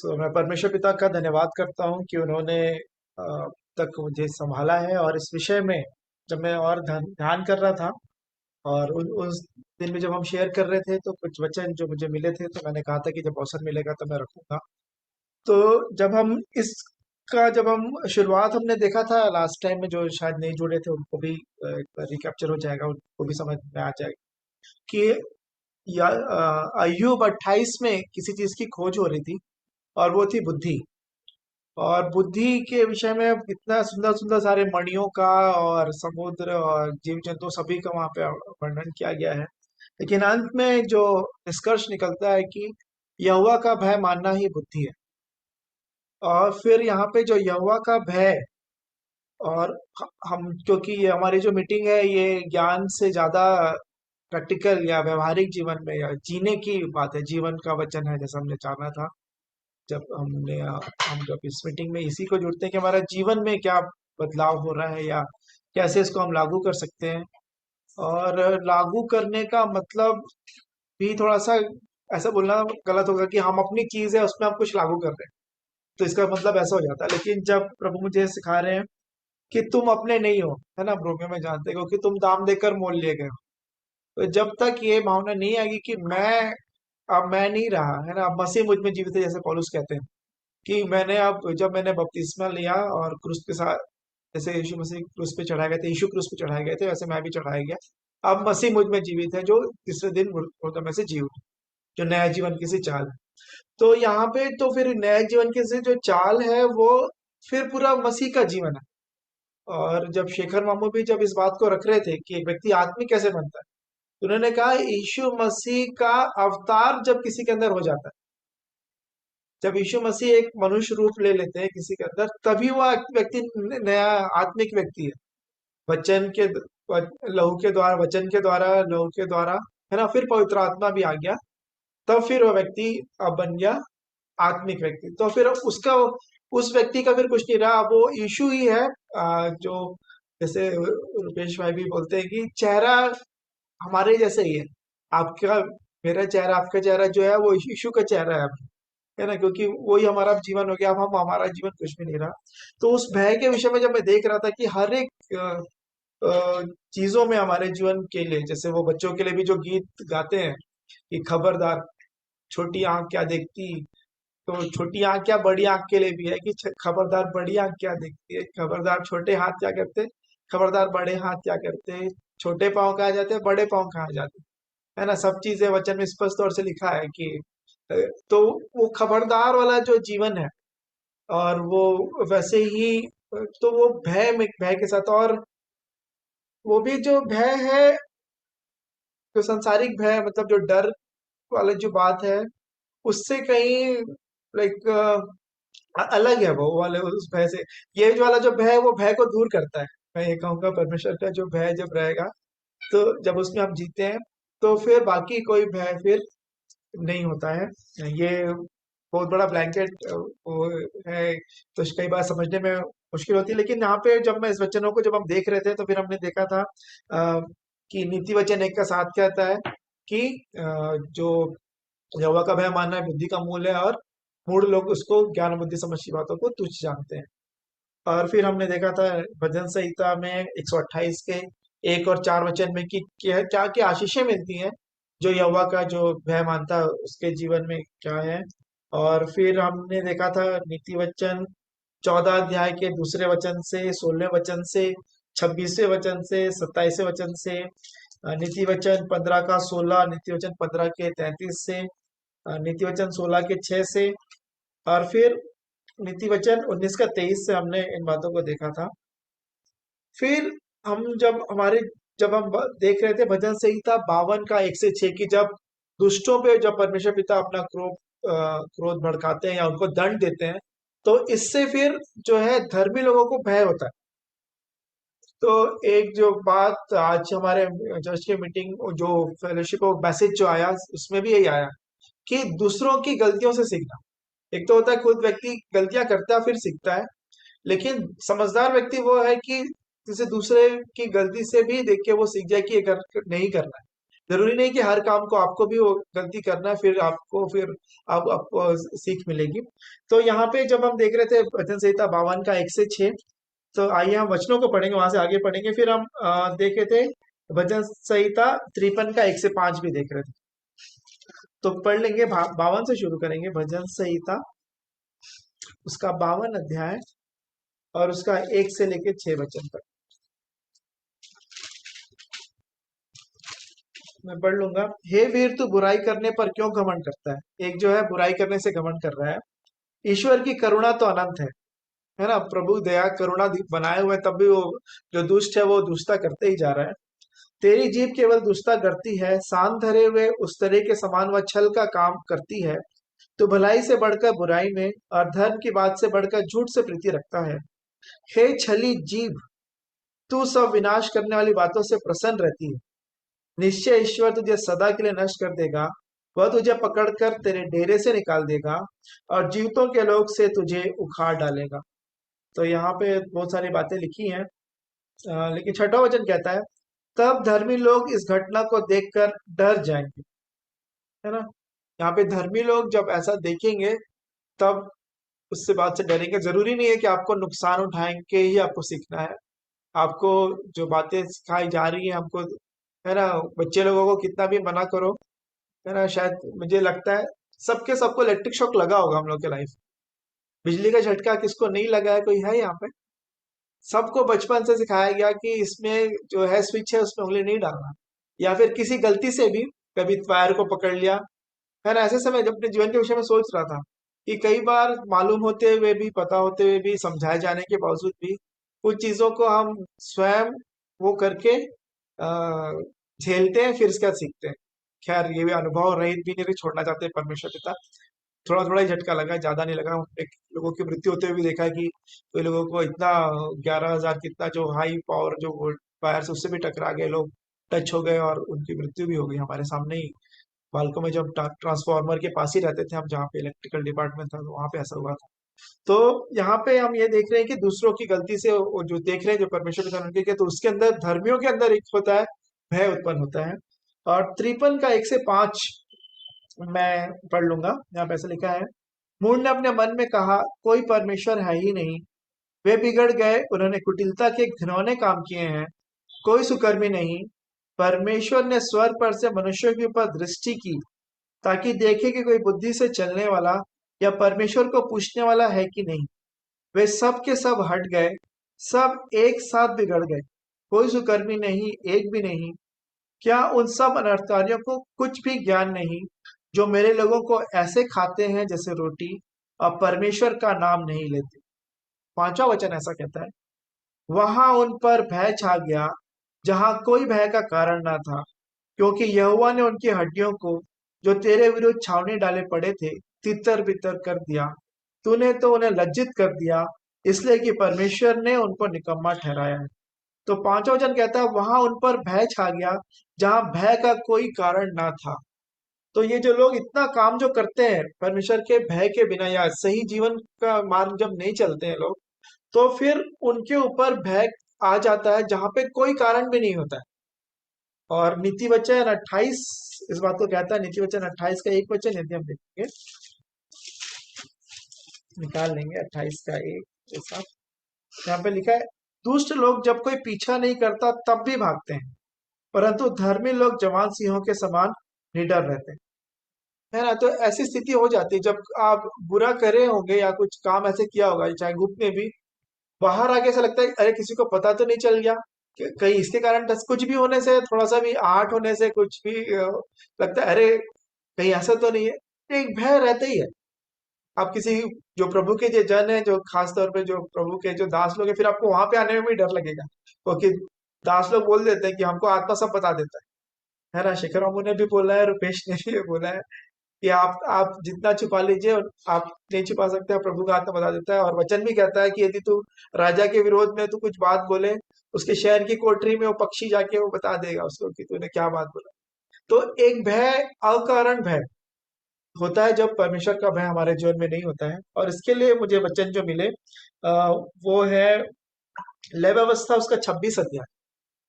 मैं परमेश्वर पिता का धन्यवाद करता हूँ कि उन्होंने तक मुझे संभाला है। और इस विषय में जब मैं और ध्यान कर रहा था, और उस दिन में जब हम शेयर कर रहे थे, तो कुछ वचन जो मुझे मिले थे, तो मैंने कहा था कि जब अवसर मिलेगा तो मैं रखूंगा। तो जब हम शुरुआत हमने देखा था लास्ट टाइम में, जो शायद नहीं जुड़े थे उनको भी एक बार रिकैप्चर हो जाएगा, उनको भी समझ में आ जाएगा कि अय्यूब 28 में किसी चीज की खोज हो रही थी, और वो थी बुद्धि। और बुद्धि के विषय में इतना सुंदर सुंदर सारे मणियों का और समुद्र और जीव जंतु सभी का वहां पे वर्णन किया गया है। लेकिन अंत में जो निष्कर्ष निकलता है कि यहोवा का भय मानना ही बुद्धि है। और फिर यहाँ पे जो यहोवा का भय, और हम, क्योंकि ये हमारी जो मीटिंग है ये ज्ञान से ज्यादा प्रैक्टिकल या व्यवहारिक जीवन में या जीने की बात है, जीवन का वचन है, जैसा हमने जाना था। जब हम जब इस मीटिंग में इसी को जुड़ते हैं कि हमारा जीवन में क्या बदलाव हो रहा है, या कैसे इसको हम लागू कर सकते हैं। और लागू करने का मतलब भी थोड़ा सा ऐसा बोलना गलत होगा कि हम अपनी चीज है उसमें हम कुछ लागू कर रहे हैं, तो इसका मतलब ऐसा हो जाता है। लेकिन जब प्रभु मुझे सिखा रहे हैं कि तुम अपने नहीं हो, है ना, रोमियो में जानते हो कि तुम दाम देकर मोल लिए गए हो, तो जब तक ये भावना नहीं आएगी कि अब मैं नहीं रहा, है ना, अब मसीह मुझ में जीवित है, जैसे पौलुस कहते हैं कि मैंने अब जब मैंने बपतिस्मा लिया और क्रूस के साथ, जैसे यीशु मसीह क्रूस पे चढ़ाए गए थे, यीशु क्रूस पे चढ़ाए गए थे, वैसे मैं भी चढ़ाया गया। अब मसीह मुझ में जीवित है, जो तीसरे दिन मुर्दों में से जी उठे, जो नया जीवन की सी चाल है। तो यहाँ पे तो फिर नया जीवन की सी जो चाल है वो फिर पूरा मसीह का जीवन है। और जब शेखर मामू भी जब इस बात को रख रहे थे कि एक व्यक्ति आत्मिक कैसे बनता है, तो उन्होंने कहा यीशु मसीह का अवतार जब किसी के अंदर हो जाता है, जब यीशु मसीह एक मनुष्य रूप ले लेते हैं किसी के अंदर, तभी वो व्यक्ति नया आत्मिक व्यक्ति है। वचन के लहू के द्वारा, वचन के द्वारा, लहू के द्वारा, है ना, फिर पवित्र आत्मा भी आ गया, तब फिर वो व्यक्ति अब बन गया आत्मिक व्यक्ति। तो फिर उसका, उस व्यक्ति का फिर कुछ नहीं रहा, वो यीशु ही है। जो जैसे रुपेश भाई भी बोलते हैं कि चेहरा हमारे जैसे ही है। आपका, मेरा चेहरा, आपका चेहरा जो है वो यीशु का चेहरा है ना, क्योंकि वही हमारा जीवन हो गया। अब हम, हमारा जीवन कुछ भी नहीं रहा। तो उस भय के विषय में जब मैं देख रहा था कि हर एक चीजों में हमारे जीवन के लिए, जैसे वो बच्चों के लिए भी जो गीत गाते हैं कि खबरदार छोटी आंख क्या देखती, तो छोटी आंख क्या बड़ी आंख के लिए भी है कि खबरदार बड़ी आंख क्या देखती है, खबरदार छोटे हाथ क्या करते, खबरदार बड़े हाथ क्या करते हैं, छोटे पाँव कहाँ जाते हैं, बड़े पाँव कहाँ जाते हैं, है ना। सब चीजें वचन में स्पष्ट तौर से लिखा है कि अ, तो वो खबरदार वाला जो जीवन है, और वो वैसे ही, तो वो भय में, भय के साथ, और वो भी जो भय है, जो सांसारिक भय, मतलब जो डर वाली जो बात है, उससे कहीं लाइक अलग है वो वाले उस भय से। ये जो वाला जो भय है वो भय को दूर करता है। मैं ये कहूंगा परमेश्वर का जो भय जब रहेगा, तो जब उसमें हम जीते हैं, तो फिर बाकी कोई भय फिर नहीं होता है। ये बहुत बड़ा ब्लैंकेट वो है, तो कई बार समझने में मुश्किल होती है। लेकिन यहाँ पे जब मैं इस वचनों को जब हम देख रहे थे, तो फिर हमने देखा था कि नीति वचन एक का साथ कहता है कि जो यहोवा का भय मानना है बुद्धि का मूल है, और मूढ़ लोग उसको ज्ञान बुद्धि समझ की बातों को तुच्छ जानते हैं। और फिर हमने देखा था भजन संहिता में 128 के 1 और 4 वचन में कि क्या क्या क्या आशीषें मिलती हैं जो यहोवा का जो भय मानता है उसके जीवन में क्या है। और फिर हमने देखा था नीति वचन 14 अध्याय के 2 वचन से, 16वें वचन से, 26वें वचन से, 27वें वचन से, नीति वचन 15 का 16, नीति वचन 15 के 33 से, नीति वचन 16 के 6 से, और फिर नीति वचन 19 का 23 से हमने इन बातों को देखा था। फिर हम जब हम देख रहे थे भजन संहिता 52 का 1 से 6 की, जब दुष्टों पे जब परमेश्वर पिता अपना क्रोध भड़काते हैं या उनको दंड देते हैं, तो इससे फिर जो है धर्मी लोगों को भय होता है। तो एक जो बात आज हमारे चर्च के मीटिंग, जो फेलोशिप ऑफ मैसेज जो आया, उसमें भी यही आया कि दूसरों की गलतियों से सीखना। एक तो होता है खुद व्यक्ति गलतियां करता है फिर सीखता है, लेकिन समझदार व्यक्ति वो है कि जैसे दूसरे की गलती से भी देख के वो सीख जाए कि ये नहीं करना है। जरूरी नहीं कि हर काम को आपको भी वो गलती करना है, फिर आपको फिर आपको सीख मिलेगी। तो यहाँ पे जब हम देख रहे थे वचन संहिता 52 का 1 से 6, तो आइए हम वचनों को पढ़ेंगे, वहां से आगे पढ़ेंगे। फिर हम देखे थे भजन संहिता 53 का 1 से 5 भी देख रहे थे। तो पढ़ लेंगे, 52 से शुरू करेंगे, भजन संहिता उसका 52 अध्याय और उसका 1 से लेके 6 वचन तक मैं पढ़ लूंगा। हे वीर, तू बुराई करने पर क्यों घमंड करता है? एक जो है बुराई करने से घमंड कर रहा है। ईश्वर की करुणा तो अनंत है ना? प्रभु दया करुणा बनाए हुए हैं, तब भी वो जो दुष्ट है वो दुष्टता करते ही जा रहा है। तेरी जीभ केवल दुष्टता करती है, सांत धरे हुए उस तरह के समान वह छल का काम करती है। तो भलाई से बढ़कर बुराई में और धर्म की बात से बढ़कर झूठ से प्रीति रखता है। हे छली जीभ, तू सब विनाश करने वाली बातों से प्रसन्न रहती है। निश्चय ईश्वर तुझे सदा के लिए नष्ट कर देगा। वह तुझे पकड़कर तेरे डेरे से निकाल देगा और जीवतों के लोग से तुझे उखाड़ डालेगा। तो यहाँ पे बहुत सारी बातें लिखी हैं, लेकिन 6वां वचन कहता है, तब धर्मी लोग इस घटना को देखकर डर जाएंगे। है ना? यहाँ पे धर्मी लोग जब ऐसा देखेंगे तब उससे बात से डरेंगे। जरूरी नहीं है कि आपको नुकसान उठाएं के ही आपको सीखना है। आपको जो बातें सिखाई जा रही है हमको, है ना, बच्चे लोगों को कितना भी मना करो, है ना, शायद मुझे लगता है सबके सबको इलेक्ट्रिक शॉक लगा होगा हम लोग के लाइफ। बिजली का झटका किसको नहीं लगा है? कोई है यहाँ पे? सबको बचपन से सिखाया गया कि इसमें जो है स्विच है उसमें उंगली नहीं डालना, या फिर किसी गलती से भी कभी वायर को पकड़ लिया, है ना। ऐसे समय जब अपने जीवन के विषय में सोच रहा था कि कई बार मालूम होते हुए भी, पता होते हुए भी, समझाए जाने के बावजूद भी कुछ चीजों को हम स्वयं वो करके झेलते हैं, फिर इसके बाद सीखते हैं। खैर, ये भी अनुभव रहित भी नहीं छोड़ना चाहते परमेश्वर पिता। थोड़ा थोड़ा ही झटका लगा है, ज्यादा नहीं लगा। एक लोगों की मृत्यु होते हुए भी देखा है कि कोई लोगों को इतना 11,000 कितना जो हाई पावर जो वोल्ट वायर से उससे भी टकरा गए लोग, टच हो गए और उनकी मृत्यु भी हो गई हमारे सामने ही। बालकों में जब ट्रांसफार्मर के पास ही रहते थे हम, जहाँ पे इलेक्ट्रिकल डिपार्टमेंट था, तो वहां पे ऐसा हुआ था। तो यहाँ पे हम ये देख रहे हैं कि दूसरों की गलती से वो जो देख रहे हैं, जो परमेश्वर के उनके के, तो उसके अंदर धर्मियों के अंदर एक होता है, भय उत्पन्न होता है। और 53 का 1 से 5 मैं पढ़ लूंगा। यहाँ पे ऐसा लिखा है, मूढ़ ने अपने मन में कहा, कोई परमेश्वर है ही नहीं। वे बिगड़ गए, उन्होंने कुटिलता के घिनौने काम किए हैं। कोई सुकर्मी नहीं। परमेश्वर ने स्वर्ग पर से मनुष्यों के ऊपर दृष्टि की, ताकि देखे कि कोई बुद्धि से चलने वाला या परमेश्वर को पूछने वाला है कि नहीं। वे सब के सब हट गए, सब एक साथ बिगड़ गए। कोई सुकर्मी नहीं, एक भी नहीं। क्या उन सब अनर्थकारियों को कुछ भी ज्ञान नहीं, जो मेरे लोगों को ऐसे खाते हैं जैसे रोटी, और परमेश्वर का नाम नहीं लेते? 5वां वचन ऐसा कहता है, वहां उन पर भय छा गया, जहां कोई भय का कारण ना था, क्योंकि यहोवा ने उनकी हड्डियों को, जो तेरे विरुद्ध छावनी डाले पड़े थे, तितर बितर कर दिया। तूने तो उन्हें लज्जित कर दिया, इसलिए कि परमेश्वर ने उनको निकम्मा ठहराया है। तो 5वां वचन कहता है, वहां उन पर भय छा गया, जहां भय का कोई कारण ना था। तो ये जो लोग इतना काम जो करते हैं परमेश्वर के भय के बिना, या सही जीवन का मार्ग जब नहीं चलते हैं लोग, तो फिर उनके ऊपर भय आ जाता है जहां पे कोई कारण भी नहीं होता है। और नीति वचन 28 इस बात को कहता है। नीति वचन 28 का 1 वचन यदि हम देखेंगे, निकाल लेंगे 28 का 1 ऐसा। यहाँ पे लिखा है, दुष्ट लोग जब कोई पीछा नहीं करता तब भी भागते हैं, परंतु धर्मी लोग जवान सिंहों के समान निडर रहते हैं। है ना? तो ऐसी स्थिति हो जाती है जब आप बुरा करे होंगे या कुछ काम ऐसे किया होगा, चाहे गुप्त में भी, बाहर आके ऐसा लगता है अरे किसी को पता तो नहीं चल गया, कहीं इसके कारण कुछ भी होने से, थोड़ा सा भी आहट होने से कुछ भी लगता है अरे कहीं ऐसा तो नहीं है। एक भय रहता ही है। आप किसी जो प्रभु के जो जन है, जो खास तौर पे जो प्रभु के जो दास लोग हैं, फिर आपको वहां पे आने में भी डर लगेगा, क्योंकि दास लोग बोल देते हैं कि हमको आत्मा सब बता देता है ना। शेखर बाबू ने भी बोला है, रुपेश ने भी बोला है कि आप जितना छुपा लीजिए और आप नहीं छुपा सकते, प्रभु का आत्मा बता देता है। और वचन भी कहता है कि यदि तू राजा के विरोध में तू कुछ बात बोले, उसके शहर की कोठरी में वो पक्षी जाके वो बता देगा उसको कि तूने क्या बात बोला। तो एक भय, अकारण भय होता है जब परमेश्वर का भय हमारे जीवन में नहीं होता है। और इसके लिए मुझे वचन जो मिले वो है लय व्यवस्था उसका 26 अध्याय।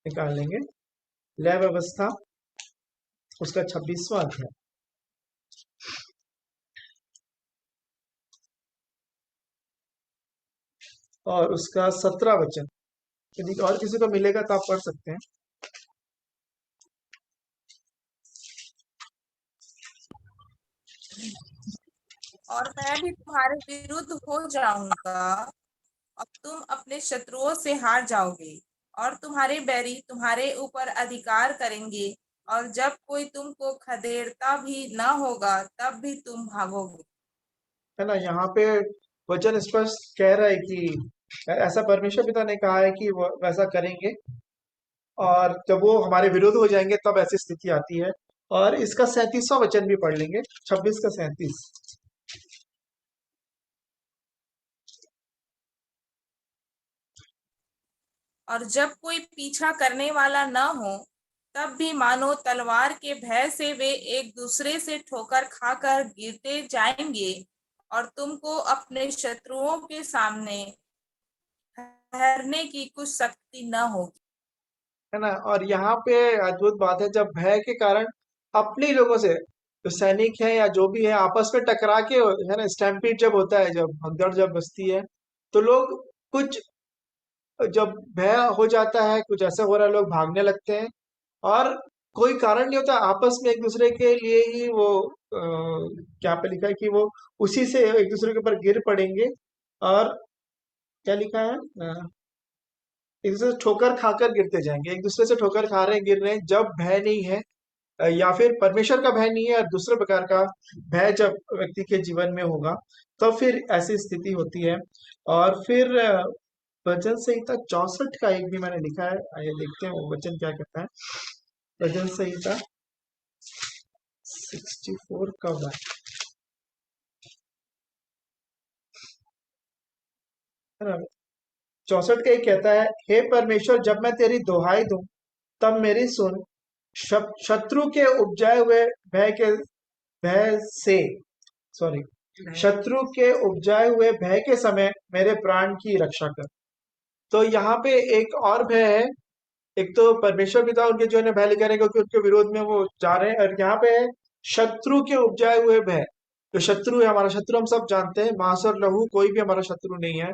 निकाल लेंगे लय व्यवस्था उसका 26वां अध्याय और उसका 17 वचन। यदि और किसी को मिलेगा तो आप पढ़ सकते हैं। और मैं भी तुम्हारे विरुद्ध हो जाऊंगा और तुम अपने शत्रुओं से हार जाओगे और तुम्हारे बैरी तुम्हारे ऊपर अधिकार करेंगे। और जब कोई तुमको खदेड़ता भी न होगा तब भी तुम भागोगे। है ना, यहाँ पे वचन स्पष्ट कह रहा है कि ऐसा परमेश्वर पिता ने कहा है कि वो वैसा करेंगे, और जब वो हमारे विरुद्ध हो जाएंगे तब ऐसी स्थिति आती है। और इसका 37वां वचन भी पढ़ लेंगे, 26 का 37। और जब कोई पीछा करने वाला न हो तब भी मानो तलवार के भय से वे एक दूसरे से ठोकर खाकर गिरते जाएंगे और तुमको अपने शत्रुओं के सामने ठहरने की कुछ शक्ति न होगी। है ना, और यहाँ पे अद्भुत बात है, जब भय के कारण अपने ही लोगों से, जो सैनिक है या जो भी है, आपस में टकरा के, है ना, स्टैम्पीड जब होता है, जब भगदड़ जब बसती है, तो लोग कुछ, जब भय हो जाता है, कुछ ऐसा हो रहा है, लोग भागने लगते हैं। और कोई कारण नहीं होता, आपस में एक दूसरे के लिए ही वो क्या पे लिखा है कि वो उसी से एक दूसरे के ऊपर गिर पड़ेंगे। और क्या लिखा है, एक दूसरे से ठोकर खाकर गिरते जाएंगे, एक दूसरे से ठोकर खा रहे हैं, गिर रहे हैं, जब भय नहीं है, या फिर परमेश्वर का भय नहीं है और दूसरे प्रकार का भय जब व्यक्ति के जीवन में होगा, तो फिर ऐसी स्थिति होती है। और फिर भजन संहिता 64 का एक भी मैंने लिखा है, आइए देखते हैं वो वचन क्या कहता है। भजन संहिता 64 का 64 का एक कहता है, हे परमेश्वर, जब मैं तेरी दोहाई दूं तब मेरी सुन। शत्रु के उपजाए हुए भय से, सॉरी, शत्रु के उपजाए हुए भय के समय मेरे प्राण की रक्षा कर। तो यहाँ पे एक और भय है। एक तो परमेश्वर पिता उनके जो है भय लेकर आए, क्योंकि उनके विरोध में वो जा रहे हैं, और यहाँ पे है शत्रु के उपजाए हुए भय। जो शत्रु है, हमारा शत्रु हम सब जानते हैं, मांस और लहू कोई भी हमारा शत्रु नहीं है।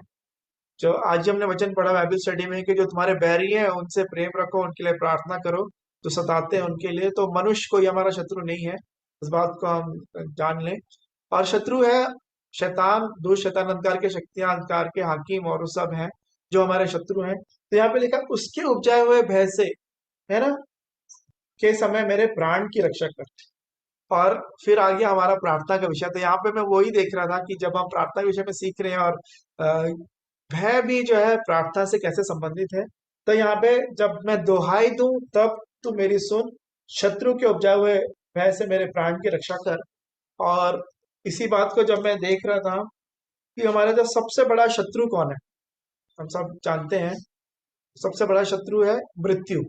जो आज हमने वचन पढ़ा बाइबल स्टडी में कि जो तुम्हारे बैरी हैं उनसे प्रेम रखो, उनके लिए प्रार्थना करो, जो सताते हैं उनके लिए। तो मनुष्य कोई हमारा शत्रु नहीं है, इस बात को हम जान लें। और शत्रु है शैतान, दुष्ट शैतान, अंधकार के शक्तियां, अंधकार के हाकिम, और वो सब हैं जो हमारे शत्रु हैं। तो यहाँ पे लिखा उसके उपजाए हुए भय से, है ना, के समय मेरे प्राण की रक्षा कर। और फिर आ गया हमारा प्रार्थना का विषय। तो यहाँ पे मैं वही देख रहा था कि जब हम प्रार्थना के विषय में सीख रहे हैं, और भय भी जो है प्रार्थना से कैसे संबंधित है। तो यहाँ पे जब मैं दोहाई दूं तब तू मेरी सुन, शत्रु के उपजाए हुए भय से मेरे प्राण की रक्षा कर। और इसी बात को जब मैं देख रहा था कि हमारा जो सबसे बड़ा शत्रु कौन है, हम सब जानते हैं, सबसे बड़ा शत्रु है मृत्यु,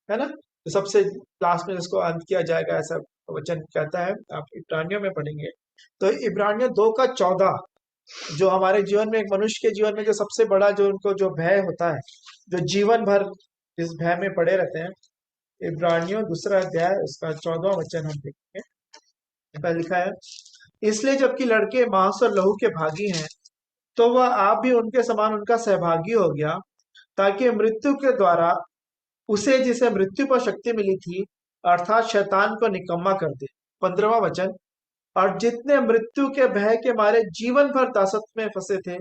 है ना। तो सबसे लास्ट में जिसको अंत किया जाएगा, ऐसा वचन कहता है, आप इब्रानियों में पढ़ेंगे। तो इब्रानियों 2 का 14, जो हमारे जीवन में, एक मनुष्य के जीवन में जो सबसे बड़ा जो उनको जो भय होता है, जो जीवन भर इस भय में पड़े रहते हैं। इब्रानियों 2 अध्याय उसका 14वां वचन हम देखेंगे। इसमें लिखा है, इसलिए जबकि लड़के मांस और लहू के भागी हैं, तो वह आप भी उनके समान उनका सहभागी हो गया, ताकि मृत्यु के द्वारा उसे, जिसे मृत्यु पर शक्ति मिली थी, अर्थात शैतान को निकम्मा कर दे। 15वां वचन, और जितने मृत्यु के भय के मारे जीवन भर दासत्व में फंसे थे,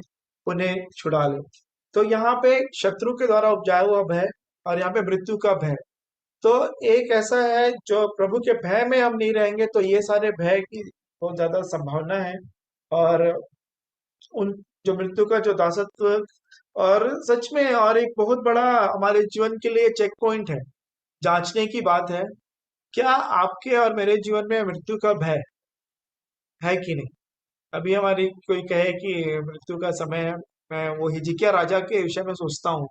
उन्हें छुड़ा ले। तो यहाँ पे शत्रु के द्वारा उपजाया हुआ भय, और यहाँ पे मृत्यु का भय। तो एक ऐसा है, जो प्रभु के भय में हम नहीं रहेंगे तो ये सारे भय की बहुत ज्यादा संभावना है। और उन, जो मृत्यु का जो दासत्व, और सच में, और एक बहुत बड़ा हमारे जीवन के लिए चेक पॉइंट है, जांचने की बात है, क्या आपके और मेरे जीवन में मृत्यु का भय है कि नहीं। अभी हमारी कोई कहे कि मृत्यु का समय है, मैं वो हिजकिय्याह राजा के विषय में सोचता हूँ।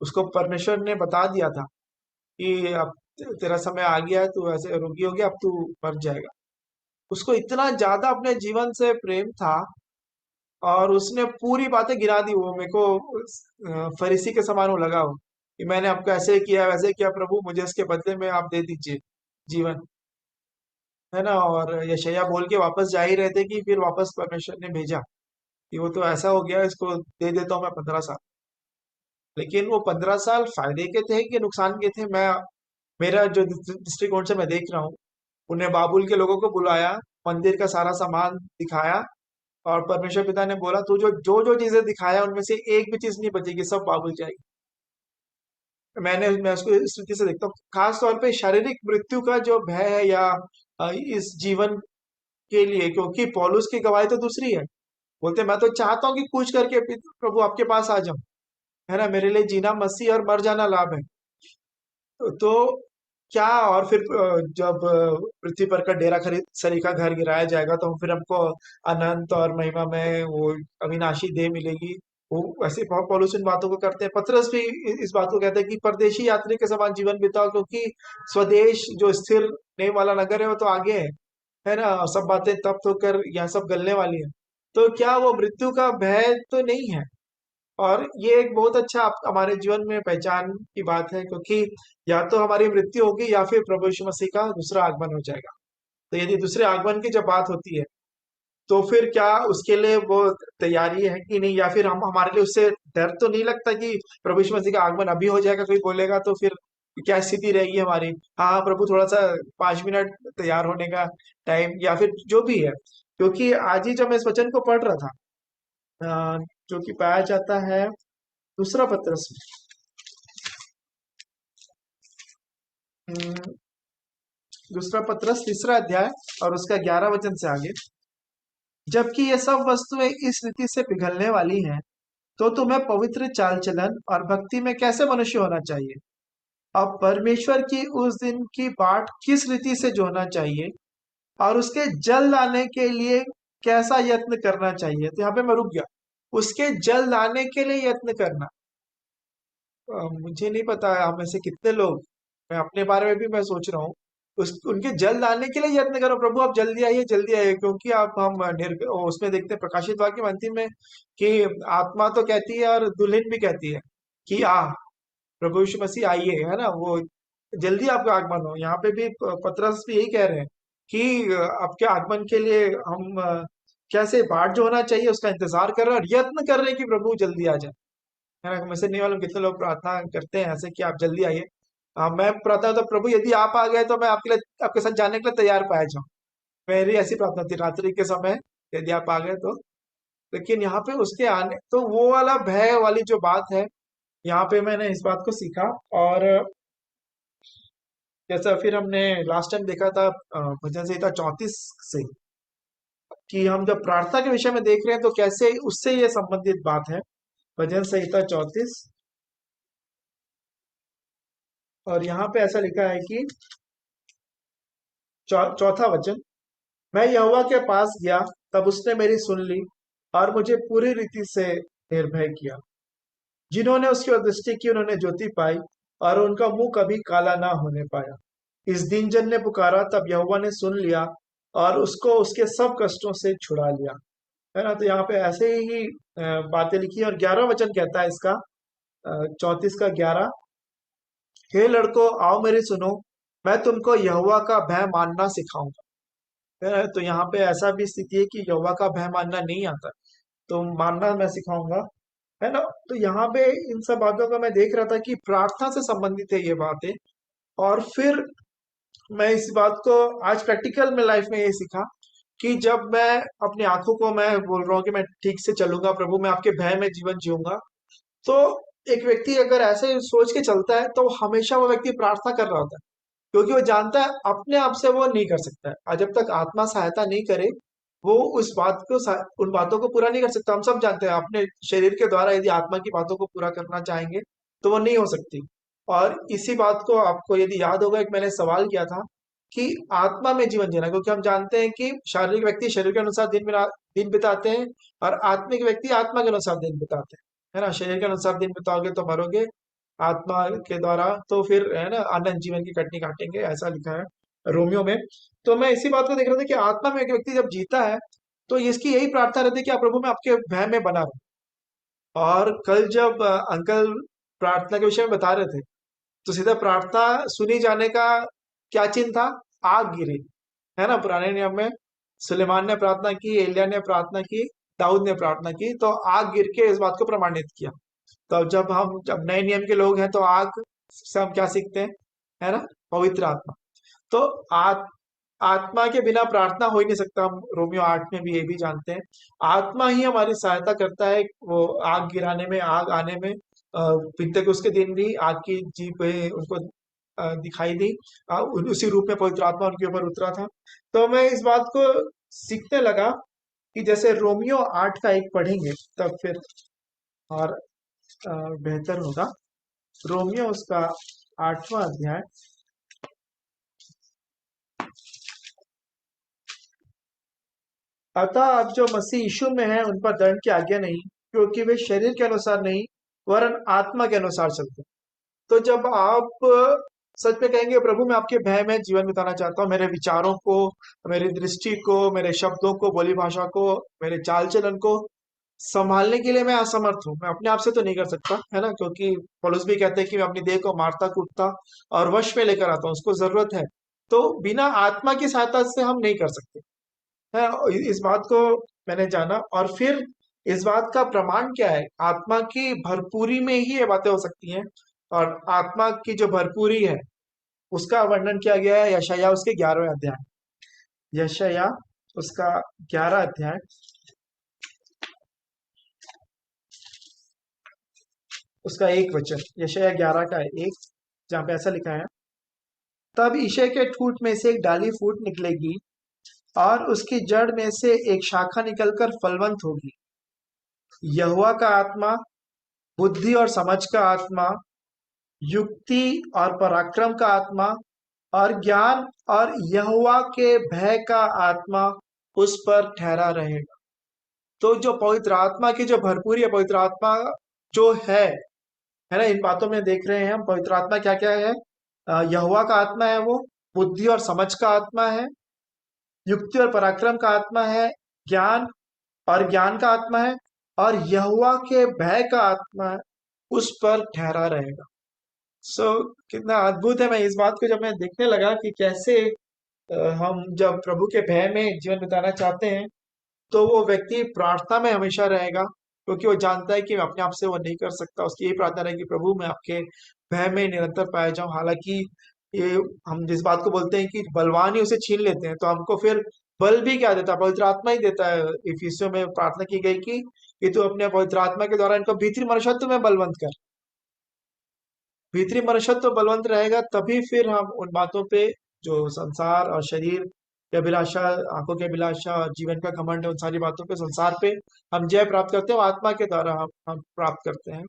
उसको परमेश्वर ने बता दिया था कि अब तेरा समय आ गया है, तू ऐसे रोगी हो गया, अब तू मर जाएगा। उसको इतना ज्यादा अपने जीवन से प्रेम था, और उसने पूरी बातें गिरा दी। वो मेरे को फरीसी के समान वो लगा हो कि मैंने आपको ऐसे किया, वैसे किया, प्रभु मुझे इसके बदले में आप दे दीजिए जीवन। है ना। और यशायाह बोल के वापस जा ही रहे थे कि फिर वापस परमेश्वर ने भेजा कि वो तो ऐसा हो गया, इसको दे देता हूँ मैं 15 साल। लेकिन वो 15 साल फायदे के थे कि नुकसान के थे, मैं मेरा जो दृष्टिकोण से मैं देख रहा हूँ, उन्हें बाबुल के लोगों को बुलाया, मंदिर का सारा सामान दिखाया, और परमेश्वर पिता ने बोला तू जो जो जो चीजें दिखाया उनमें से एक भी चीज नहीं बचेगी, सब बाबुल जाएगी। मैं उसको इस रीति से देखता हूँ, खास तौर पे शारीरिक मृत्यु का जो भय है, या इस जीवन के लिए, क्योंकि पौलुस की गवाही तो दूसरी है। बोलते मैं तो चाहता हूँ कि कूच करके प्रभु आपके पास आ जाऊं, है ना, मेरे लिए जीना मसीह और मर जाना लाभ है। तो क्या, और फिर जब पृथ्वी पर का डेरा खरीद सरी का घर गिराया जाएगा तो फिर हमको अनंत और महिमा में वो अविनाशी देह मिलेगी। वो वैसे पौलुस इन बातों को करते हैं, पतरस भी इस बात को कहते हैं कि परदेशी यात्री के समान जीवन बिताओ, क्योंकि स्वदेश जो स्थिर नहीं वाला नगर है वो तो आगे है ना। सब बातें तब तो कर, यहाँ सब गलने वाली है। तो क्या वो मृत्यु का भय तो नहीं है। और ये एक बहुत अच्छा हमारे जीवन में पहचान की बात है, क्योंकि या तो हमारी मृत्यु होगी या फिर प्रभु यीशु मसीह का दूसरा आगमन हो जाएगा। तो यदि दूसरे आगमन की जब बात होती है, तो फिर क्या उसके लिए वो तैयारी है कि नहीं, या फिर हम हमारे लिए उससे डर तो नहीं लगता कि प्रभु यीशु मसीह का आगमन अभी हो जाएगा, कोई बोलेगा तो फिर क्या स्थिति रहेगी हमारी। हाँ हाँ, प्रभु थोड़ा सा 5 मिनट तैयार होने का टाइम, या फिर जो भी है। क्योंकि आज ही जब मैं इस वचन को पढ़ रहा था, जो कि पाया जाता है दूसरा पत्रस में, दूसरा पत्रस 3 अध्याय और उसका 11 वचन से आगे, जबकि ये सब वस्तुएं इस रीति से पिघलने वाली हैं, तो तुम्हें पवित्र चाल चलन और भक्ति में कैसे मनुष्य होना चाहिए। अब परमेश्वर की उस दिन की बाट किस रीति से जोना चाहिए, और उसके जल लाने के लिए कैसा यत्न करना चाहिए। तो यहाँ पे मैं रुक गया, उसके जल लाने के लिए यत्न करना। मुझे नहीं पता हम में से कितने लोग, मैं अपने बारे में भी मैं सोच रहा हूँ, उस उनके जल लाने के लिए यत्न करो, प्रभु आप जल्दी आइए, क्योंकि आप हम उसमें देखते हैं प्रकाशित वाक्य में अंतिम में कि आत्मा तो कहती है और दुल्हन भी कहती है कि आ, प्रभु यीशु मसीह आइए, है ना, वो जल्दी आपका आगमन हो। यहाँ पे भी पतरस भी यही कह रहे हैं कि आपके आगमन के लिए हम कैसे बाट जो होना चाहिए उसका इंतजार कर रहे हैं, और यत्न कर रहे हैं कि प्रभु जल्दी आ जाए, है ना। मुझे नहीं मालूम कितने लोग प्रार्थना करते हैं ऐसे कि आप जल्दी आइए। मैं प्रार्थना तो प्रभु यदि आप आ गए तो मैं आपके लिए, आपके साथ जाने के लिए तैयार पाया जाऊं। मेरी ऐसी प्रार्थना थी रात्रि के समय, यदि आप आ गए तो। लेकिन यहाँ पे उसके आने, तो वो वाला भय वाली जो बात है, यहाँ पे मैंने इस बात को सीखा। और जैसा फिर हमने लास्ट टाइम देखा था भजन संहिता 34 से, कि हम जब प्रार्थना के विषय में देख रहे हैं तो कैसे उससे ये संबंधित बात है। भजन संहिता 34, और यहाँ पे ऐसा लिखा है कि चौथा वचन, मैं यहोवा के पास गया, तब उसने मेरी सुन ली और मुझे पूरी रीति से निर्भय किया। जिन्होंने उसकी ओर दृष्टि की उन्होंने ज्योति पाई, और उनका मुंह कभी काला ना होने पाया। इस दिन जन ने पुकारा, तब यहोवा ने सुन लिया और उसको उसके सब कष्टों से छुड़ा लिया, है ना। तो यहाँ पे ऐसे ही बातें लिखी है। और 11 वचन कहता है इसका, 34 का 11, हे लड़कों आओ मेरी सुनो, मैं तुमको यहोवा का भय मानना सिखाऊंगा। तो यहाँ पे ऐसा भी स्थिति है कि यहोवा का भय मानना नहीं आता, तो मानना मैं सिखाऊंगा, है ना। तो यहाँ पे इन सब बातों का मैं देख रहा था कि प्रार्थना से संबंधित है ये बातें। और फिर मैं इस बात को आज प्रैक्टिकल में लाइफ में ये सीखा कि जब मैं अपनी आंखों को मैं बोल रहा हूँ कि मैं ठीक से चलूंगा प्रभु, मैं आपके भय में जीवन जीऊंगा, तो एक व्यक्ति अगर ऐसे सोच के चलता है तो हमेशा वो व्यक्ति प्रार्थना कर रहा होता है, क्योंकि वो जानता है अपने आप से वो नहीं कर सकता है, और जब तक आत्मा सहायता नहीं करे वो उस बात को उन बातों को पूरा नहीं कर सकता। हम सब जानते हैं अपने शरीर के द्वारा यदि आत्मा की बातों को पूरा करना चाहेंगे तो वो नहीं हो सकती। और इसी बात को आपको यदि याद होगा, एक मैंने सवाल किया था कि आत्मा में जीवन जीना, क्योंकि हम जानते हैं कि शारीरिक व्यक्ति शरीर के अनुसार दिन बिताते हैं, और आत्मिक व्यक्ति आत्मा के अनुसार दिन बिताते हैं, है ना। शरीर के अनुसार दिन बिताओगे तो मरोगे, आत्मा के द्वारा तो फिर, है ना, अनंत जीवन की कटनी काटेंगे, ऐसा लिखा है रोमियो में। तो मैं इसी बात को देख रहा था कि आत्मा में एक व्यक्ति जब जीता है तो इसकी यही प्रार्थना रहती है कि आप प्रभु में आपके भय में बना रहो। और कल जब अंकल प्रार्थना के विषय में बता रहे थे, तो सीधा प्रार्थना सुनी जाने का क्या चिन्ह था, आग गिरी। है ना, पुराने नियम में सुलेमान ने प्रार्थना की, एलिया ने प्रार्थना की, दाऊद ने प्रार्थना की, तो आग गिर के इस बात को प्रमाणित किया। तो अब जब नए नियम के लोग हैं तो आग से हम क्या सीखते हैं, है ना, पवित्र आत्मा। तो आत्मा के बिना प्रार्थना हो ही नहीं सकता, हम रोमियो 8 में भी ये भी जानते हैं। आत्मा ही हमारी सहायता करता है वो आग गिराने में, आग आने में। पिंतकुस्त के दिन भी आग की जीप उनको दिखाई दी, उसी रूप में पवित्र आत्मा उनके ऊपर उतरा था। तो मैं इस बात को सीखने लगा कि जैसे रोमियो 8 का एक पढ़ेंगे तब फिर और बेहतर होगा। रोमियो उसका 8वां अध्याय। अतः अब जो मसीह यीशु में है उन पर दंड की आज्ञा नहीं, क्योंकि वे शरीर के अनुसार नहीं वरन आत्मा के अनुसार चलते हैं। तो जब आप सच में कहेंगे प्रभु मैं आपके भय में जीवन बिताना चाहता हूँ, मेरे विचारों को, मेरी दृष्टि को, मेरे शब्दों को, बोली भाषा को, मेरे चाल चलन को संभालने के लिए मैं असमर्थ हूँ, मैं अपने आप से तो नहीं कर सकता, है ना, क्योंकि पौलुस भी कहते हैं कि मैं अपनी देह को मारता कूटता और वश में लेकर आता हूँ, उसको जरूरत है। तो बिना आत्मा की सहायता से हम नहीं कर सकते। है, इस बात को मैंने जाना। और फिर इस बात का प्रमाण क्या है, आत्मा की भरपूरी में ही ये बातें हो सकती हैं। और आत्मा की जो भरपूरी है उसका वर्णन किया गया है यशायाह उसके 11वें अध्याय। यशायाह उसका 11 अध्याय, उसका 1 वचन, यशायाह 11 का 1, जहाँ पे ऐसा लिखा है, तब ईशे के ठूंठ में से एक डाली फूट निकलेगी और उसकी जड़ में से एक शाखा निकलकर फलवंत होगी। यहोवा का आत्मा, बुद्धि और समझ का आत्मा, युक्ति और पराक्रम का आत्मा और ज्ञान और यहोवा के भय का आत्मा उस पर ठहरा रहेगा। तो जो पवित्र आत्मा की जो भरपूरी है, पवित्र आत्मा जो है ना, इन बातों में देख रहे हैं हम पवित्र आत्मा क्या क्या है। यहोवा का आत्मा है, वो बुद्धि और समझ का आत्मा है, युक्ति और पराक्रम का आत्मा है, ज्ञान और ज्ञान का आत्मा है, और यहोवा के भय का आत्मा है, उस पर ठहरा रहेगा। सो कितना अद्भुत है। मैं इस बात को जब मैं देखने लगा कि कैसे हम जब प्रभु के भय में जीवन बिताना चाहते हैं तो वो व्यक्ति प्रार्थना में हमेशा रहेगा, क्योंकि वो जानता है कि अपने आप से वो नहीं कर सकता। उसकी यही प्रार्थना है कि प्रभु मैं आपके भय में निरंतर पाया जाऊं। हालांकि ये हम जिस बात को बोलते हैं कि बलवान ही उसे छीन लेते हैं, तो हमको फिर बल भी क्या देता है, पवित्र आत्मा ही देता है। इफिसियों में प्रार्थना की गई कि तू अपने पवित्र आत्मा के द्वारा इनको भीतरी मनुष्यत्व में बलवंत कर। भीतरी मनुष्यत्व बलवंत रहेगा तभी फिर हम उन बातों पे जो संसार और शरीर की अभिलाषा, आंखों की अभिलाषा और जीवन का घमंड है, उन सारी बातों पे, संसार पे हम जय प्राप्त करते हैं, वो आत्मा के द्वारा हम प्राप्त करते हैं।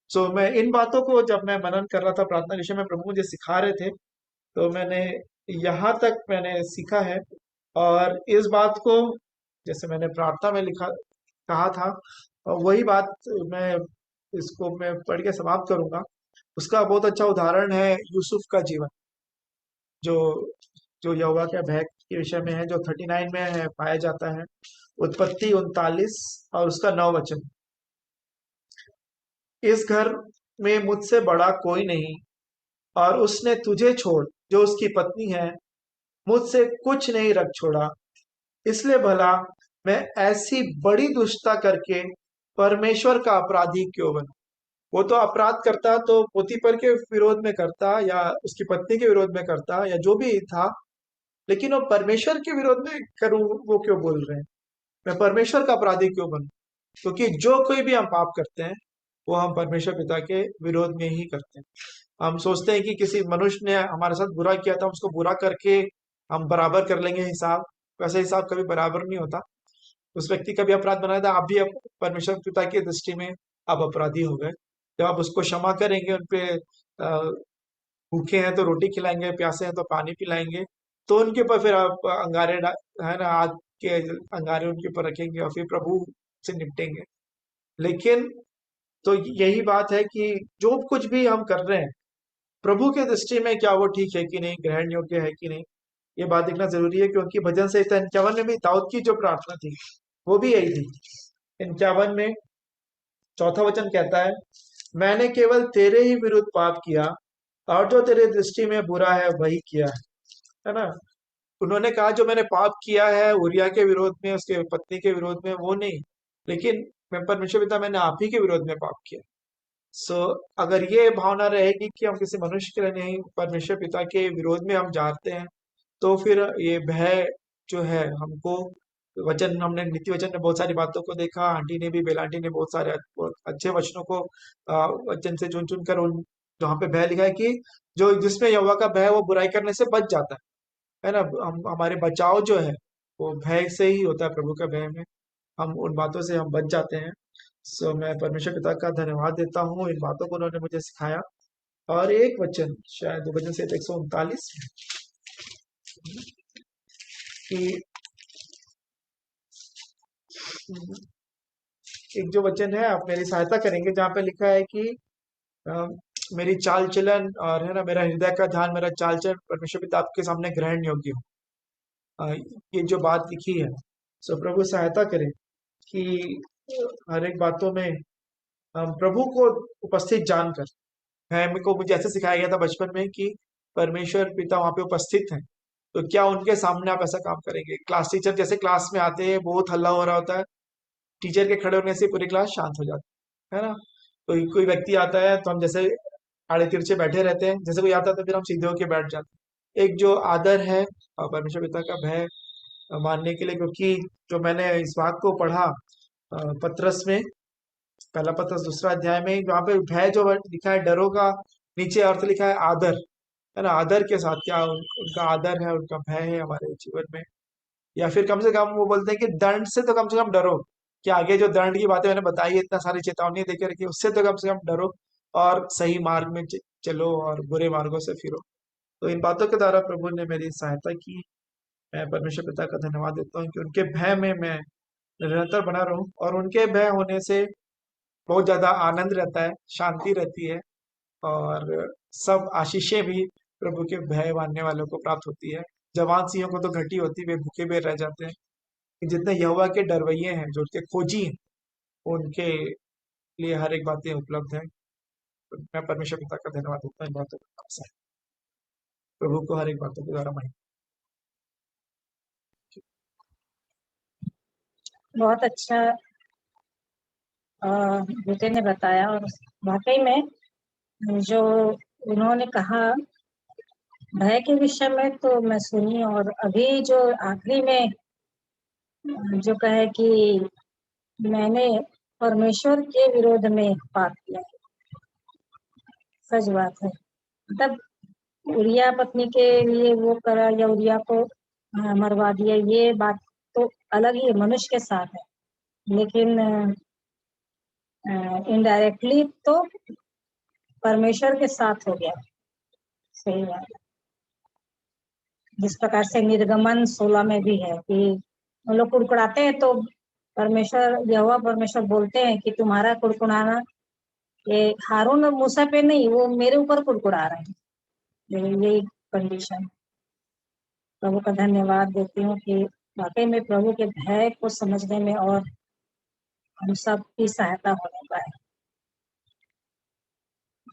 सो मैं इन बातों को जब मैं मनन कर रहा था प्रार्थना के विषय में, प्रभु मुझे सिखा रहे थे, तो मैंने यहाँ तक मैंने सीखा है। और इस बात को जैसे मैंने प्रार्थना में लिखा कहा था, और वही बात मैं इसको मैं पढ़ के समाप्त करूंगा। उसका बहुत अच्छा उदाहरण है यूसुफ का जीवन, जो जो यहोवा के भय के विषय में है, जो 39 में है, पाया जाता है। उत्पत्ति 39 और उसका 9 वचन। इस घर में मुझसे बड़ा कोई नहीं, और उसने तुझे छोड़ जो उसकी पत्नी है मुझसे कुछ नहीं रख छोड़ा, इसलिए भला मैं ऐसी बड़ी दुष्टता करके परमेश्वर का अपराधी क्यों बनूं। वो तो अपराध करता तो पोतीपर के विरोध में करता या उसकी पत्नी के विरोध में करता या जो भी था, लेकिन वो परमेश्वर के विरोध में करूं, वो क्यों बोल रहे हैं, मैं परमेश्वर का अपराधी क्यों बनूं। क्योंकि जो कोई भी हम पाप करते हैं वो हम परमेश्वर पिता के विरोध में ही करते हैं। हम सोचते हैं कि किसी मनुष्य ने हमारे साथ बुरा किया था, उसको बुरा करके हम बराबर कर लेंगे हिसाब। वैसे हिसाब कभी बराबर नहीं होता। उस व्यक्ति का भी अपराध बनाया था, आप भी परमेश्वर पिता की दृष्टि में आप अपराधी हो गए। जब आप उसको क्षमा करेंगे, उनपे भूखे हैं तो रोटी खिलाएंगे, प्यासे हैं तो पानी पिलाएंगे, तो उनके ऊपर फिर आप है ना, आग के अंगारे उनके ऊपर रखेंगे और फिर प्रभु से निपटेंगे। लेकिन तो यही बात है कि जो कुछ भी हम कर रहे हैं प्रभु के दृष्टि में क्या वो ठीक है कि नहीं, ग्रहण योग्य है कि नहीं, ये बात देखना जरूरी है। क्योंकि भजन संहिता 51 में भी दाऊद की जो प्रार्थना थी वो भी यही थी। 51 में 4वां वचन कहता है, मैंने केवल तेरे ही विरुद्ध पाप किया और जो तेरे दृष्टि में बुरा है वही किया है ना। उन्होंने कहा जो मैंने पाप किया है उरिया के विरोध में, उसके पत्नी के विरोध में, वो नहीं, लेकिन मैं परमेश्वर पिता, मैंने आप ही के विरोध में पाप किया। सो अगर ये भावना रहेगी कि हम किसी मनुष्य के लिए नहीं, परमेश्वर पिता के विरोध में हम जाते हैं, तो फिर ये भय जो है हमको, वचन हमने नीति वचन में बहुत सारी बातों को देखा, आंटी ने भी, बेला आंटी ने बहुत सारे बहुत अच्छे वचनों को वचन से चुन चुन कर उन जहाँ पे भय लिखा है कि जो जिसमें यहोवा का भय है, वो बुराई करने से बच जाता है ना। हम हमारे बचाव जो है वो भय से ही होता है, प्रभु का भय में हम उन बातों से हम बच जाते हैं। सो मैं परमेश्वर पिता का धन्यवाद देता हूँ इन बातों को उन्होंने मुझे सिखाया। और एक वचन शायद वचन से 139 कि एक जो वचन है, आप मेरी सहायता करेंगे, जहाँ पे लिखा है कि अ, मेरी चाल चलन और है ना, मेरा हृदय का ध्यान, मेरा चाल चलन परमेश्वर पिता आपके सामने ग्रहण योग्य हो। ये जो बात लिखी है, सो प्रभु सहायता करे कि हर एक बातों में हम प्रभु को उपस्थित जानकर, है मेरे को, मुझे ऐसे सिखाया गया था बचपन में कि परमेश्वर पिता वहां पे उपस्थित हैं, तो क्या उनके सामने आप ऐसा काम करेंगे? क्लास टीचर जैसे क्लास में आते हैं, बहुत हल्ला हो रहा होता है, टीचर के खड़े होने से पूरी क्लास शांत हो जाती है ना। कोई कोई व्यक्ति आता है तो हम जैसे आड़े तिरछे बैठे रहते हैं, जैसे कोई आता है तो फिर हम सीधे होके बैठ जाते हैं। एक जो आदर है और परमेश्वर पिता का भय मानने के लिए, क्योंकि जो मैंने इस बात को पढ़ा पत्रस में, पहला पत्रस दूसरा अध्याय में, वहां पे भय जो लिखा है डरो का नीचे अर्थ लिखा है आदर, है ना। आदर के साथ क्या उनका आदर है, उनका भय है हमारे जीवन में। या फिर कम से कम वो बोलते हैं कि दंड से तो कम से कम डरो, कि आगे जो दंड की बातें मैंने बताई है, इतना सारी चेतावनी देकर रखी है, उससे तो कम से कम डरो और सही मार्ग में चलो और बुरे मार्गों से फिरो। तो इन बातों के द्वारा प्रभु ने मेरी सहायता की। मैं परमेश्वर पिता का धन्यवाद देता हूँ कि उनके भय में मैं निरंतर बना रहूं, और उनके भय होने से बहुत ज्यादा आनंद रहता है, शांति रहती है, और सब आशीषें भी प्रभु के भय मानने वालों को प्राप्त होती है। जवान सिंहों को तो घटी होती, वे भूखे भी रह जाते हैं। कि जितने यहोवा के डरवैये हैं, जो उसके खोजी हैं, उनके लिए हर एक बातें उपलब्ध है। तो मैं परमेश्वर पिता का धन्यवाद देता हूँ इन बातों को, प्रभु को हर एक बातों के द्वारा महिमा। बहुत अच्छा बेटे ने बताया। और वाकई में जो उन्होंने कहा भय के विषय में तो मैं सुनी, और अभी जो आखिरी में जो कहे कि मैंने परमेश्वर के विरोध में पाप किया, सच बात है। मतलब उरिया पत्नी के लिए वो करा या उरिया को मरवा दिया, ये बात तो अलग ही मनुष्य के साथ है, लेकिन इनडायरेक्टली तो परमेश्वर के साथ हो गया। सही बात। जिस प्रकार से निर्गमन 16 में भी है कि हम लोग कुड़कुड़ाते हैं तो परमेश्वर, यहोवा परमेश्वर बोलते हैं कि तुम्हारा कुड़कुड़ाना ये हारून और मूसा पे नहीं, वो मेरे ऊपर कुड़कुड़ा रहे हैं। यही कंडीशन। प्रभु का धन्यवाद देती हूँ कि वाकई में प्रभु के भय को समझने में और हम सब की सहायता होने पाए।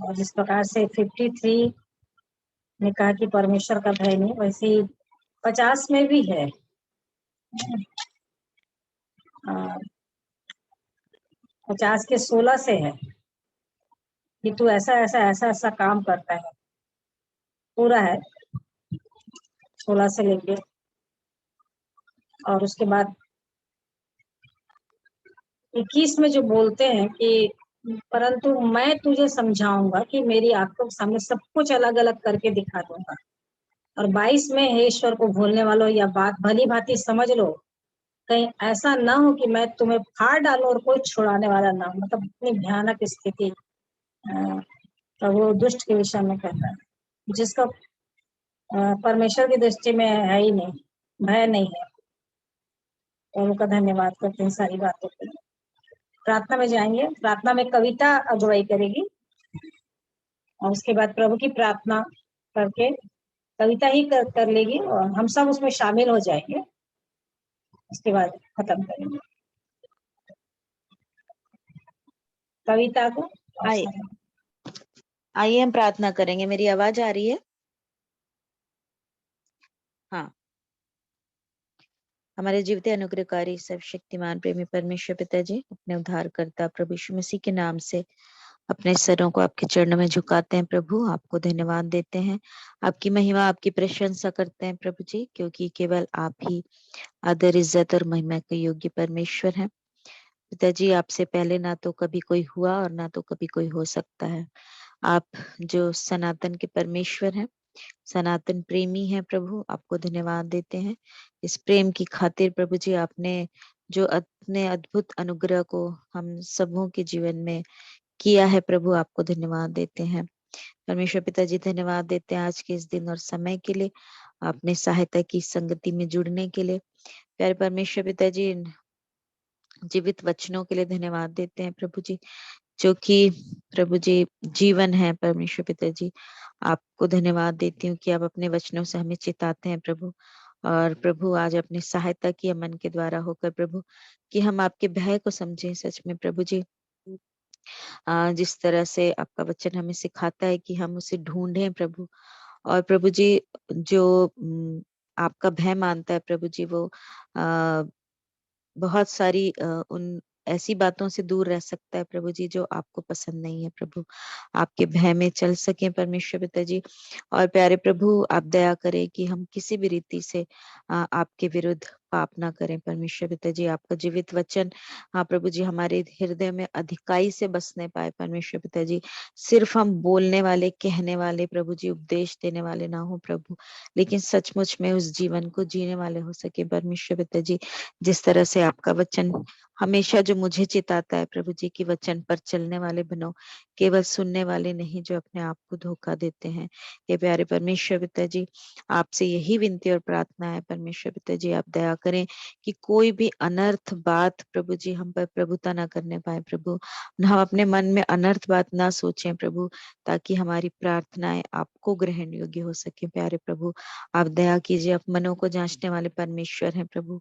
और जिस प्रकार से 53 ने कहा कि परमेश्वर का भय नहीं, वैसे ही 50 में भी है। 50 के 16 से है कि तू ऐसा ऐसा ऐसा ऐसा काम करता है, पूरा है 16 से लेके। और उसके बाद 21 में जो बोलते हैं कि परंतु मैं तुझे समझाऊंगा कि मेरी आंखों के सामने सब कुछ अलग अलग करके दिखा दूंगा। और 22 में हे ईश्वर को भूलने वालों, या बात भली भांति समझ लो, कहीं ऐसा ना हो कि मैं तुम्हें फाड़ डालूं और कोई छुड़ाने वाला ना हो। मतलब इतनी भयानक स्थिति तो वो दुष्ट के विषय में कहता है, जिसका परमेश्वर की दृष्टि में है ही नहीं, भय नहीं है। और उनका धन्यवाद करते हैं सारी बातों के लिए। प्रार्थना में जाएंगे। प्रार्थना में कविता अगुवाई करेगी, और उसके बाद प्रभु की प्रार्थना करके कविता ही कर लेगी, और हम सब उसमें शामिल हो जाएंगे। उसके बाद खत्म करेंगे कविता को। आइए आइए हम प्रार्थना करेंगे। मेरी आवाज आ रही है? हाँ। हमारे जीवित अनुग्रहकारी सर्वशक्तिमान प्रेमी परमेश्वर पिताजी, अपने उद्धारकर्ता प्रभु यीशु मसीह के नाम से अपने सरों को आपके चरणों में झुकाते हैं प्रभु। आपको धन्यवाद देते हैं, आपकी महिमा आपकी प्रशंसा करते हैं प्रभु जी, क्योंकि केवल आप ही आदर इज्जत और महिमा के योग्य परमेश्वर हैं। पिताजी, आपसे पहले ना तो कभी कोई हुआ और ना तो कभी कोई हो सकता है। आप जो सनातन के परमेश्वर हैं, सनातन प्रेमी है प्रभु, आपको धन्यवाद देते हैं। इस प्रेम की खातिर प्रभु जी, आपने जो अपने अद्भुत अनुग्रह को हम सबों के जीवन में किया है प्रभु, आपको धन्यवाद देते हैं। परमेश्वर पिताजी, धन्यवाद देते हैं आज के इस दिन और समय के लिए, आपने सहायता की संगति में जुड़ने के लिए। प्यारे परमेश्वर पिताजी, इन जीवित वचनों के लिए धन्यवाद देते हैं प्रभु जी, जो कि प्रभु जी जीवन है। परमेश्वर पिताजी, आपको धन्यवाद देती हूँ कि आप अपने वचनों से हमें चिताते हैं प्रभु। और प्रभु, आज अपनी सहायता की अमन के द्वारा होकर प्रभु, कि हम आपके भय को समझें। सच में प्रभु जी, जिस तरह से आपका वचन हमें सिखाता है कि हम उसे ढूंढें प्रभु। और प्रभु जी, जो आपका भय मानता है प्रभु जी, वो आ, बहुत सारी उन ऐसी बातों से दूर रह सकता है प्रभु जी, जो आपको पसंद नहीं है प्रभु। आपके भय में चल सके परमेश्वर पिताजी। और प्यारे प्रभु, आप दया करें कि हम किसी भी रीति से आपके विरुद्ध पाप ना करें परमेश्वर पिताजी। आपका जीवित वचन, हाँ प्रभु जी, हमारे हृदय में अधिकाई से बसने पाए परमेश्वर पिताजी। सिर्फ हम बोलने वाले, कहने वाले प्रभु जी, उपदेश देने वाले ना हो प्रभु, लेकिन सचमुच में उस जीवन को जीने वाले हो सके परमेश्वर पिताजी। जिस तरह से आपका वचन हमेशा जो मुझे चिताता है प्रभु जी, की वचन पर चलने वाले बनो, केवल सुनने वाले नहीं जो अपने आप को धोखा देते हैं। ये प्यारे परमेश्वर पिताजी, आपसे यही विनती और प्रार्थना है परमेश्वर पिताजी, आप दया करें कि कोई भी अनर्थ बात प्रभु जी हम पर प्रभुता ना करने पाए प्रभु। हम अपने मन में अनर्थ बात ना सोचें प्रभु, ताकि हमारी प्रार्थनाएं आपको ग्रहण योग्य हो सके। प्यारे प्रभु, आप दया कीजिए, आप मनों को जांचने वाले परमेश्वर हैं प्रभु।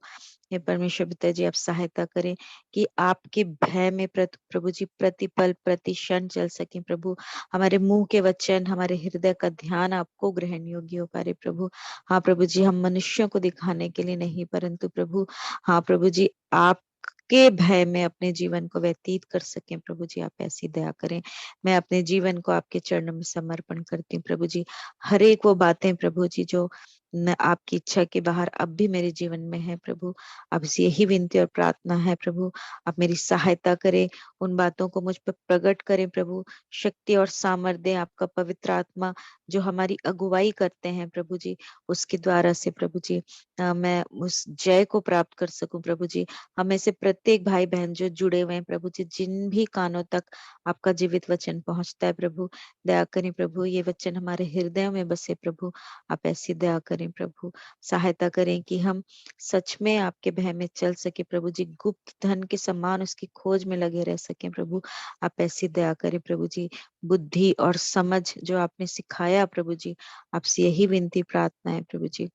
हे परमेश्वर पिताजी, आप सहायता करें कि आपके भय में प्रभु जी प्रतिपल प्रति क्षण चल सके प्रभु। हमारे मुंह के वचन, हमारे हृदय का ध्यान आपको ग्रहण योग्य हो पाए प्रभु। हाँ प्रभु जी, हम मनुष्यों को दिखाने के लिए नहीं, परंतु प्रभु, हाँ प्रभु जी, आप के भय में अपने जीवन को व्यतीत कर सकें प्रभु जी, आप ऐसी दया करें। मैं अपने जीवन को आपके चरणों में समर्पण करती हूँ प्रभु जी। हर एक वो बातें प्रभु जी जो न आपकी इच्छा के बाहर अब भी मेरे जीवन में है प्रभु, अब से यही विनती और प्रार्थना है प्रभु, आप मेरी सहायता करें, उन बातों को मुझ पर प्रकट करें प्रभु। शक्ति और सामर्थ्य आपका पवित्र आत्मा जो हमारी अगुवाई करते हैं प्रभु जी, उसके द्वारा से प्रभु जी मैं उस जय को प्राप्त कर सकूं प्रभु जी। हमें से प्रत्येक भाई बहन जो जुड़े हुए हैं प्रभु जी, जिन भी कानों तक आपका जीवित वचन पहुंचता है प्रभु, दया करें प्रभु, ये वचन हमारे हृदयों में बसे प्रभु। आप ऐसी दया करें प्रभु, सहायता करें कि हम सच में आपके भय में चल सके प्रभु जी, गुप्त धन के समान उसकी खोज में लगे रह सके प्रभु। आप ऐसी दया करें प्रभु जी, बुद्धि और समझ जो आपने सिखाया प्रभु जी, आपसे यही विनती प्रार्थना है प्रभु जी।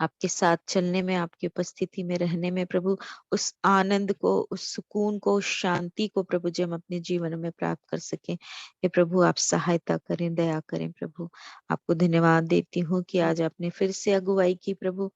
आपके साथ चलने में, आपकी उपस्थिति में रहने में प्रभु, उस आनंद को, उस सुकून को, उस शांति को प्रभु जी हम अपने जीवन में प्राप्त कर सकें। हे प्रभु, आप सहायता करें, दया करें प्रभु। आपको धन्यवाद देती हूँ कि आज आपने फिर से अगुवाई की प्रभु,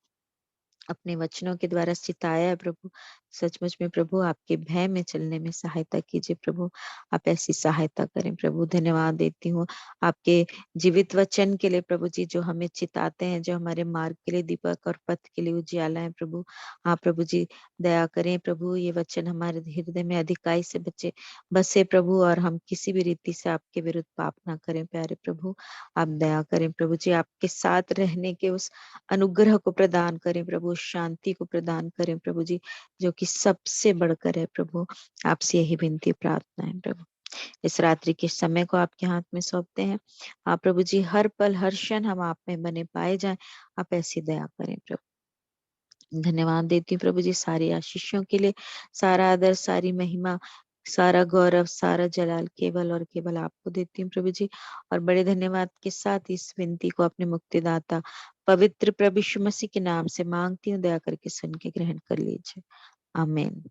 अपने वचनों के द्वारा सिताया है प्रभु। सचमुच में प्रभु, आपके भय में चलने में सहायता कीजिए प्रभु, आप ऐसी सहायता करें प्रभु। धन्यवाद देती हूँ आपके जीवित वचन के लिए प्रभु जी, जो हमें चिताते हैं, जो हमारे मार्ग के लिए दीपक और पथ के लिए उजियाला है प्रभु। हाँ प्रभु जी, दया करें प्रभु, ये वचन हमारे हृदय में अधिकाई से बसे प्रभु, और हम किसी भी रीति से आपके विरुद्ध पाप ना करें प्यारे प्रभु। आप दया करें प्रभु जी, आपके साथ रहने के उस अनुग्रह को प्रदान करें प्रभु, शांति को प्रदान करें प्रभु जी, जो कि सबसे बढ़कर है प्रभु। आपसे यही विनती प्रार्थना है प्रभु। इस रात्रि के समय को आपके हाथ में सौंपते हैं। आप प्रभु जी, हर पल हर क्षण हम आप में बने पाए जाएं, आप ऐसी दया करें प्रभु। धन्यवाद देती हूँ प्रभु जी सारी आशीषों के लिए, सारा आदर, सारी महिमा, सारा गौरव, सारा जलाल केवल और केवल आपको देती हूँ प्रभु जी। और बड़े धन्यवाद के साथ इस विनती को अपने मुक्तिदाता पवित्र प्रभु यीशु मसीह के नाम से मांगती हूँ, दया करके सुन के ग्रहण कर लीजिए। आमीन।